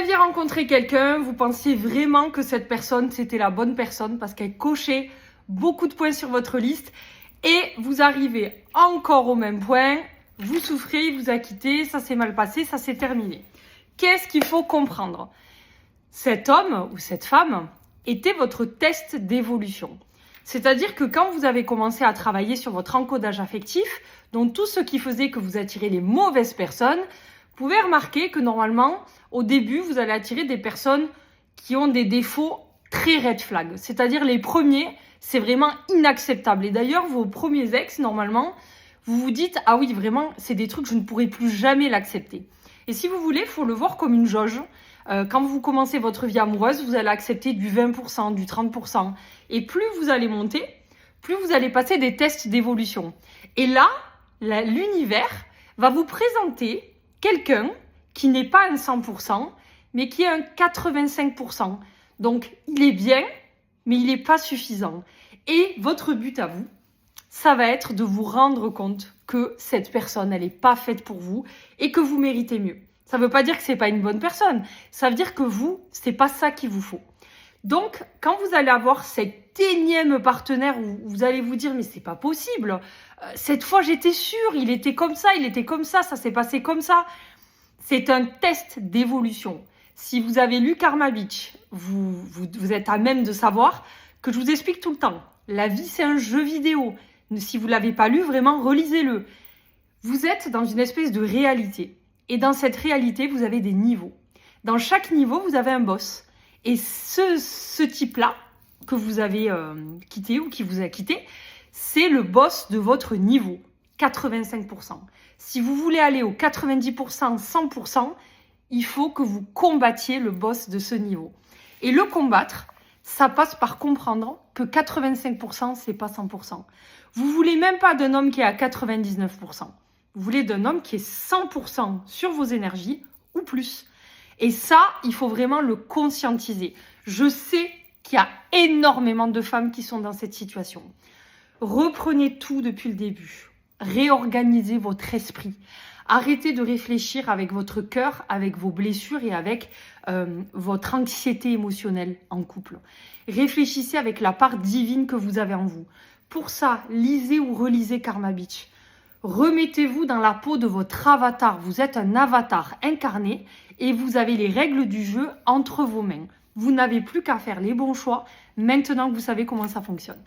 aviez rencontré quelqu'un, vous pensiez vraiment que cette personne, c'était la bonne personne parce qu'elle cochait beaucoup de points sur votre liste et vous arrivez encore au même point, vous souffrez, il vous a quitté, ça s'est mal passé, ça s'est terminé. Qu'est-ce qu'il faut comprendre? Cet homme ou cette femme était votre test d'évolution. C'est-à-dire que quand vous avez commencé à travailler sur votre encodage affectif, donc tout ce qui faisait que vous attirez les mauvaises personnes, vous pouvez remarquer que normalement, au début, vous allez attirer des personnes qui ont des défauts très red flag. C'est-à-dire les premiers, c'est vraiment inacceptable. Et d'ailleurs, vos premiers ex, normalement, vous vous dites « Ah oui, vraiment, c'est des trucs, je ne pourrai plus jamais l'accepter. » Et si vous voulez, il faut le voir comme une jauge. Quand vous commencez votre vie amoureuse, vous allez accepter du 20%, du 30%. Et plus vous allez monter, plus vous allez passer des tests d'évolution. Et là, l'univers va vous présenter quelqu'un qui n'est pas un 100%, mais qui est un 85%. Donc, il est bien, mais il n'est pas suffisant. Et votre but à vous, ça va être de vous rendre compte que cette personne, elle n'est pas faite pour vous et que vous méritez mieux. Ça ne veut pas dire que ce n'est pas une bonne personne. Ça veut dire que vous, ce n'est pas ça qu'il vous faut. Donc, quand vous allez avoir cet énième partenaire où vous allez vous dire « mais c'est pas possible, cette fois j'étais sûre, il était comme ça, ça s'est passé comme ça », c'est un test d'évolution. Si vous avez lu Karma Beach, vous êtes à même de savoir que je vous explique tout le temps. La vie, c'est un jeu vidéo. Si vous ne l'avez pas lu, vraiment, relisez-le. Vous êtes dans une espèce de réalité. Et dans cette réalité, vous avez des niveaux. Dans chaque niveau, vous avez un boss. Et ce type-là, que vous avez quitté ou qui vous a quitté, c'est le boss de votre niveau, 85%. Si vous voulez aller au 90%, 100%, il faut que vous combattiez le boss de ce niveau. Et le combattre, ça passe par comprendre que 85%, c'est pas 100%. Vous voulez même pas d'un homme qui est à 99%. Vous voulez d'un homme qui est 100% sur vos énergies ou plus. Et ça, il faut vraiment le conscientiser. Je sais qu'il y a énormément de femmes qui sont dans cette situation. Reprenez tout depuis le début. Réorganisez votre esprit. Arrêtez de réfléchir avec votre cœur, avec vos blessures et avec votre anxiété émotionnelle en couple. Réfléchissez avec la part divine que vous avez en vous. Pour ça, lisez ou relisez Karma Beach. Remettez-vous dans la peau de votre avatar. Vous êtes un avatar incarné et vous avez les règles du jeu entre vos mains. Vous n'avez plus qu'à faire les bons choix maintenant que vous savez comment ça fonctionne.